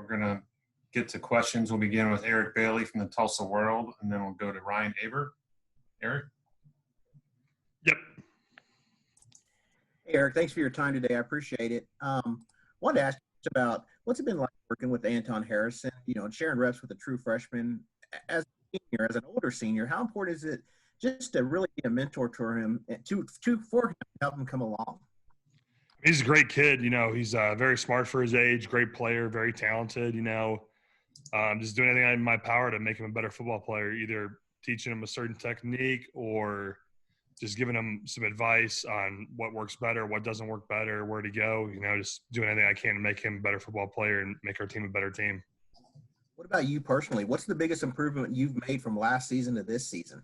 We're going to get to questions. We'll begin with Eric Bailey from the Tulsa World, and then we'll go to Ryan Aber. Eric? Yep. Hey, Eric, thanks for your time today. I appreciate it. Wanted to ask you about what's it been like working with Anton Harrison, and sharing reps with a true freshman. As a senior, as an older senior, how important is it just to really be a mentor to him, for him to help him come along? He's a great kid. He's very smart for his age, great player, very talented. Just doing anything in my power to make him a better football player, either teaching him a certain technique or just giving him some advice on what works better, what doesn't work better, where to go. Just doing anything I can to make him a better football player and make our team a better team. What about you personally? What's the biggest improvement you've made from last season to this season?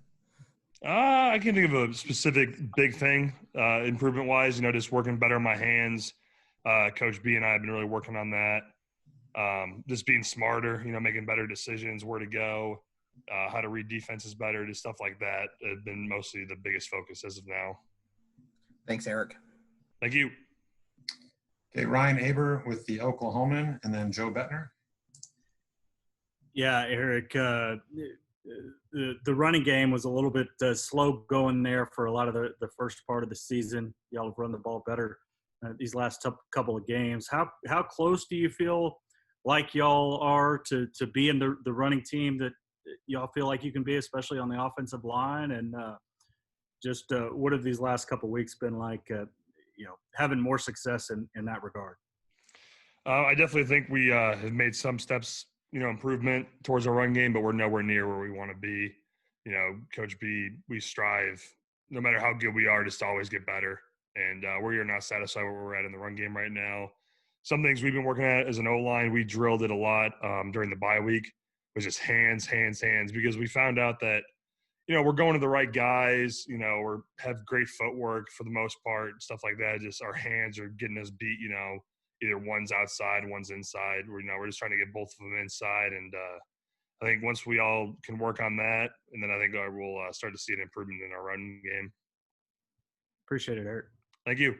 I can't think of a specific big thing improvement-wise. Just working better on my hands. Coach B and I have been really working on that. Just being smarter, making better decisions, where to go, how to read defenses better, just stuff like that have been mostly the biggest focus as of now. Thanks, Eric. Thank you. Okay, Ryan Aber with the Oklahoman, and then Joe Bettner. Yeah, Eric, the running game was a little bit slow going there for a lot of the first part of the season. Y'all have run the ball better these last couple of games. How close do you feel like y'all are to be in the running team that y'all feel like you can be, especially on the offensive line? And what have these last couple of weeks been like, having more success in that regard? I definitely think we have made some steps, improvement towards our run game, but we're nowhere near where we want to be. Coach B, we strive, no matter how good we are, just to always get better. And we're not satisfied where we're at in the run game right now. Some things we've been working at as an O-line, we drilled it a lot during the bye week, was just hands, because we found out that, we're going to the right guys, we have great footwork for the most part, stuff like that. Just our hands are getting us beat, either one's outside, one's inside. We're just trying to get both of them inside. And I think once we all can work on that, and then I think we'll start to see an improvement in our running game. Appreciate it, Eric. Thank you.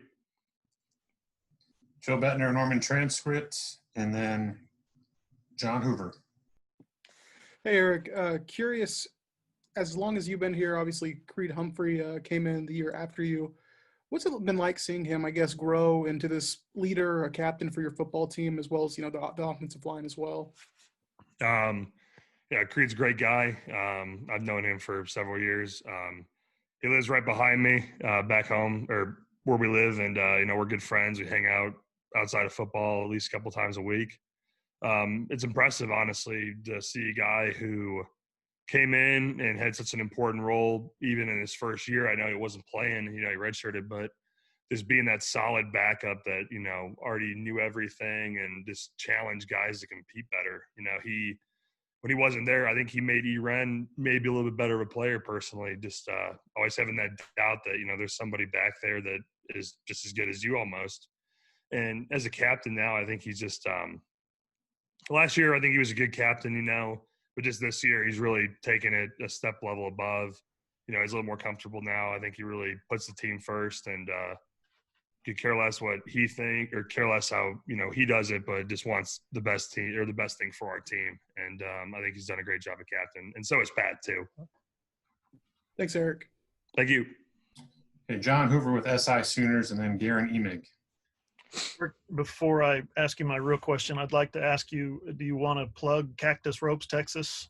Joe Bettner, Norman Transcript, and then John Hoover. Hey, Eric. Curious, as long as you've been here, obviously Creed Humphrey came in the year after you. What's it been like seeing him, I guess, grow into this leader, a captain for your football team, as well as, the offensive line as well? Yeah, Creed's a great guy. I've known him for several years. He lives right behind me back home, or where we live, and, we're good friends. We hang out outside of football at least a couple times a week. It's impressive, honestly, to see a guy who came in and had such an important role even in his first year. I know he wasn't playing, he redshirted, but just being that solid backup that, already knew everything and just challenged guys to compete better. When he wasn't there, I think he made Eren maybe a little bit better of a player personally, just always having that doubt that, there's somebody back there that is just as good as you almost. And as a captain now, I think he's just last year, I think he was a good captain, but just this year he's really taken it a step level above. He's a little more comfortable now. I think he really puts the team first and could care less what he think or care less how, he does it, but just wants the best team or the best thing for our team. And I think he's done a great job of captain. And so has Pat too. Thanks, Eric. Thank you. Okay, John Hoover with SI Sooners, and then Garen Emig. Before I ask you my real question, I'd like to ask you, do you want to plug Cactus Ropes, Texas?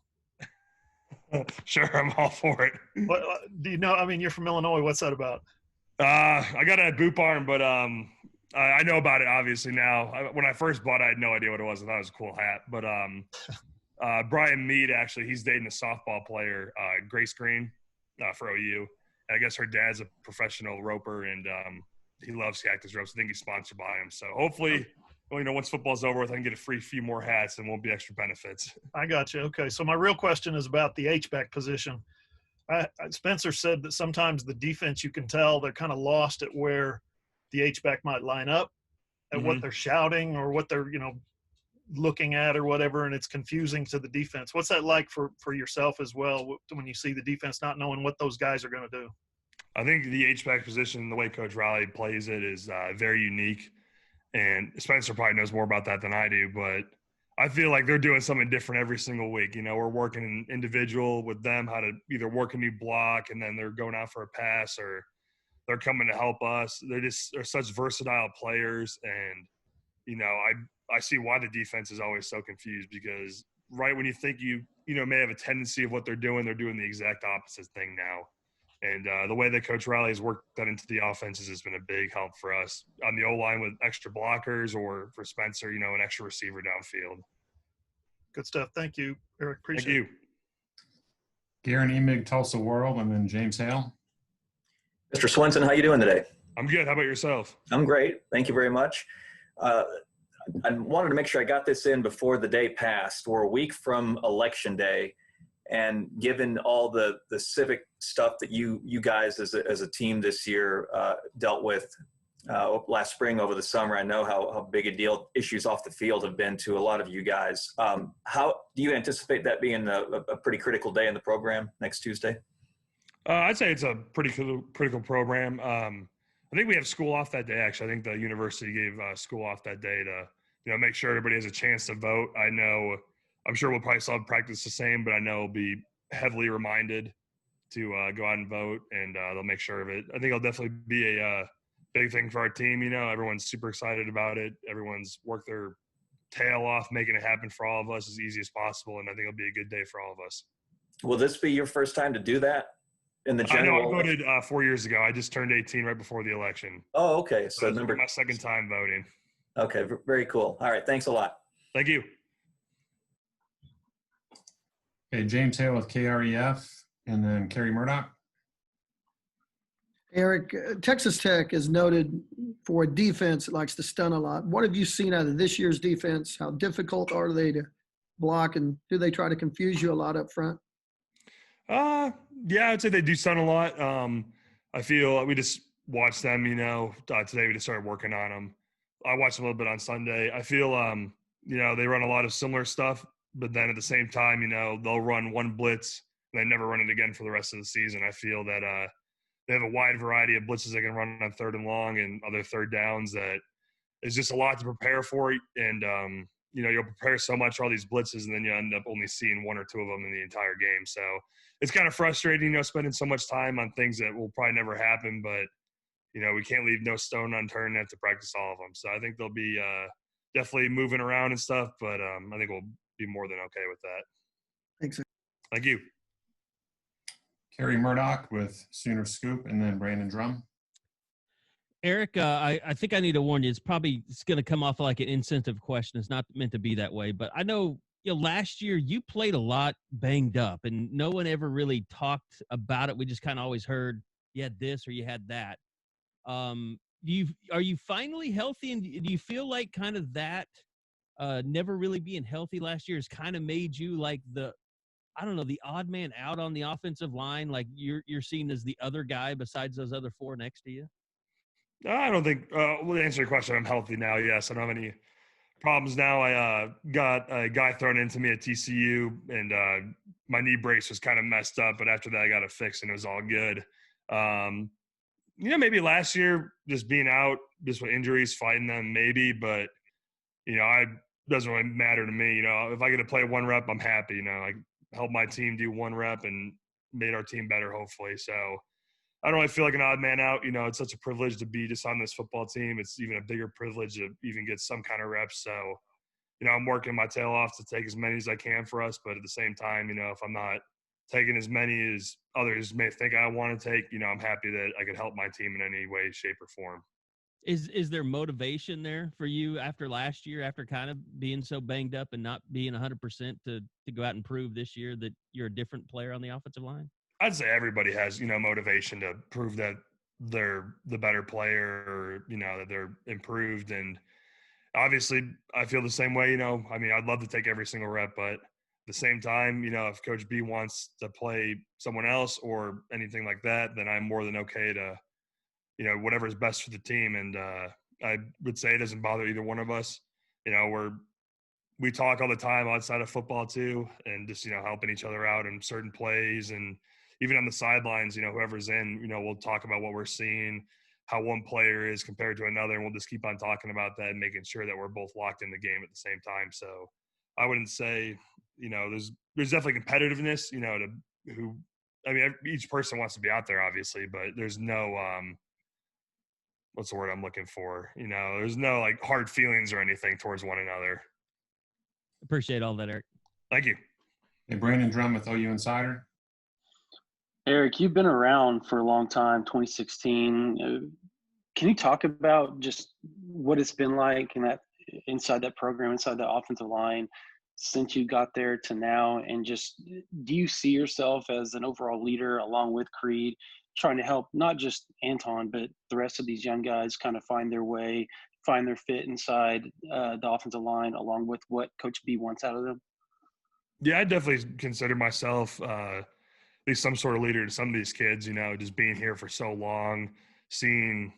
Sure, I'm all for it. What, do you know, you're from Illinois. What's that about? I got it at Boot Barn, but I know about it obviously now. When I first bought it, I had no idea what it was. I thought it was a cool hat. But Brian Mead, actually, he's dating a softball player, Grace Green, for OU. And I guess her dad's a professional roper, and he loves Cactus Ropes. I think he's sponsored by him. So hopefully, once football's over with, I can get a free few more hats and won't be extra benefits. I got you. Okay, so my real question is about the H-back position. Spencer said that sometimes the defense, you can tell they're kind of lost at where the H-back might line up, at what they're shouting or what they're, looking at or whatever, and it's confusing to the defense. What's that like for yourself as well when you see the defense not knowing what those guys are going to do? I think the H-back position, the way Coach Riley plays it, is very unique. And Spencer probably knows more about that than I do, but I feel like they're doing something different every single week. You know, we're working individual with them, how to either work a new block and then they're going out for a pass, or they're coming to help us. They're such versatile players. And, you know, I see why the defense is always so confused, because right when you think you may have a tendency of what they're doing the exact opposite thing now. And the way that Coach Riley has worked that into the offenses has been a big help for us on the O-line with extra blockers, or for Spencer, you know, an extra receiver downfield. Good stuff. Thank you, Eric. Appreciate Thank you. Garen Emig, Tulsa World, and then James Hale. Mr. Swenson, how you doing today? I'm good. How about yourself? I'm great. Thank you very much. I wanted to make sure I got this in before the day passed. We're a week from Election Day, and given all the civic stuff that you guys as a team this year dealt with last spring over the summer, I know how big a deal issues off the field have been to a lot of you guys. How do you anticipate that being a pretty critical day in the program next Tuesday? I'd say it's a pretty critical program. I think we have school off that day, actually. I think the university gave school off that day to, you know, make sure everybody has a chance to vote. I'm sure we'll probably still have practice the same, but I know we'll be heavily reminded to go out and vote, and they'll make sure of it. I think it'll definitely be a big thing for our team. You know, everyone's super excited about it. Everyone's worked their tail off making it happen for all of us as easy as possible, and I think it'll be a good day for all of us. Will this be your first time to do that in the general? I know I voted 4 years ago. I just turned 18 right before the election. Oh, okay. So it's my second time voting. Okay, very cool. All right, thanks a lot. Thank you. Okay, James Hale with KREF, and then Kerry Murdoch. Eric, Texas Tech is noted for a defense that likes to stun a lot. What have you seen out of this year's defense? How difficult are they to block, and do they try to confuse you a lot up front? Yeah, I'd say they do stun a lot. I feel we just watched them, you know, today we just started working on them. I watched a little bit on Sunday. I feel, you know, they run a lot of similar stuff, but then at the same time, you know, they'll run one blitz and they never run it again for the rest of the season. I feel that they have a wide variety of blitzes they can run on third and long and other third downs that is just a lot to prepare for. And, you know, you'll prepare so much for all these blitzes, and then you end up only seeing one or two of them in the entire game. So it's kind of frustrating, you know, spending so much time on things that will probably never happen, but, you know, we can't leave no stone unturned and have to practice all of them. So I think they'll be definitely moving around and stuff, but I think we'll be more than okay with that. Thanks. Thank you. Kerry Murdoch with Sooner Scoop, and then Brandon Drum. Eric, I think I need to warn you. It's going to come off like an insensitive question. It's not meant to be that way. But I know, you know, last year you played a lot banged up, and no one ever really talked about it. We just kind of always heard you had this or you had that. Are you finally healthy, and do you feel like kind of that never really being healthy last year has kind of made you like the odd man out on the offensive line? Like you're seen as the other guy besides those other four next to you? I don't think, well, to answer your question, I'm healthy now. Yes, I don't have any problems now. I got a guy thrown into me at TCU, and my knee brace was kind of messed up, but after that I got it fixed and it was all good. You know, maybe last year just being out, just with injuries, fighting them, maybe, but, you know, it doesn't really matter to me. You know, if I get to play one rep, I'm happy. You know, I helped my team do one rep and made our team better, hopefully. So I don't really feel like an odd man out. You know, it's such a privilege to be just on this football team. It's even a bigger privilege to even get some kind of reps. So, you know, I'm working my tail off to take as many as I can for us. But at the same time, you know, if I'm not taking as many as others may think I want to take, you know, I'm happy that I could help my team in any way, shape, or form. Is there motivation there for you after last year, after kind of being so banged up and not being 100% to go out and prove this year that you're a different player on the offensive line? I'd say everybody has, you know, motivation to prove that they're the better player, or, you know, that they're improved. And obviously I feel the same way. You know, I mean, I'd love to take every single rep, but at the same time, you know, if Coach B wants to play someone else or anything like that, then I'm more than okay to, you know, whatever's best for the team. And I would say it doesn't bother either one of us. You know, we talk all the time outside of football too, and just, you know, helping each other out in certain plays, and even on the sidelines, you know, whoever's in, you know, we'll talk about what we're seeing, how one player is compared to another, and we'll just keep on talking about that and making sure that we're both locked in the game at the same time. So I wouldn't say, there's definitely competitiveness, each person wants to be out there obviously, but there's no, what's the word I'm looking for? There's no like hard feelings or anything towards one another. Appreciate all that, Eric. Thank you. Hey, Brandon Drum with OU Insider. Eric, you've been around for a long time, 2016. Can you talk about just what it's been like inside that program, inside the offensive line, since you got there to now? And just, do you see yourself as an overall leader along with Creed, trying to help not just Anton, but the rest of these young guys kind of find their way, find their fit inside the offensive line, along with what Coach B wants out of them? Yeah, I definitely consider myself at least some sort of leader to some of these kids, just being here for so long, seeing,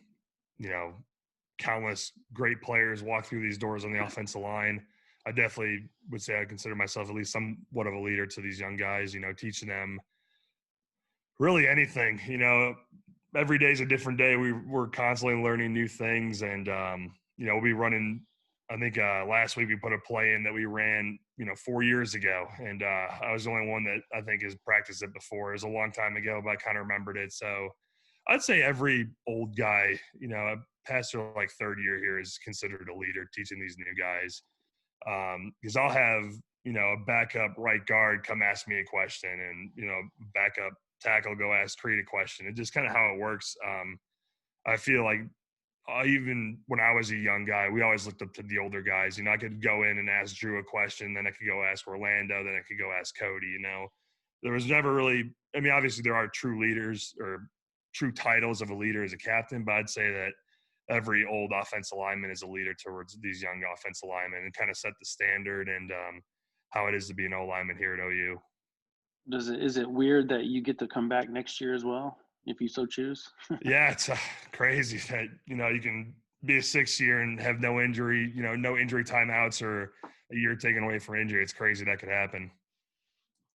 countless great players walk through these doors on the offensive line. I definitely would say I consider myself at least somewhat of a leader to these young guys, teaching them really anything. Every day is a different day. We're constantly learning new things, and we'll be running. I think last week we put a play in that we ran 4 years ago, and I was the only one that I think has practiced it before. It was a long time ago, but I kind of remembered it. So I'd say every old guy, past their like third year here, is considered a leader teaching these new guys. Because I'll have a backup right guard come ask me a question, and backup tackle go ask Creed a question. It's just kind of how it works. I feel like even when I was a young guy, we always looked up to the older guys. I could go in and ask Drew a question, then I could go ask Orlando, then I could go ask Cody. There was never really – obviously there are true leaders or true titles of a leader as a captain, but I'd say that every old offensive lineman is a leader towards these young offensive linemen and kind of set the standard and how it is to be an O-lineman here at OU. Is it weird that you get to come back next year as well, if you so choose? Yeah, it's crazy that, you can be a 6th year and have no injury, no injury timeouts or a year taken away for injury. It's crazy that could happen.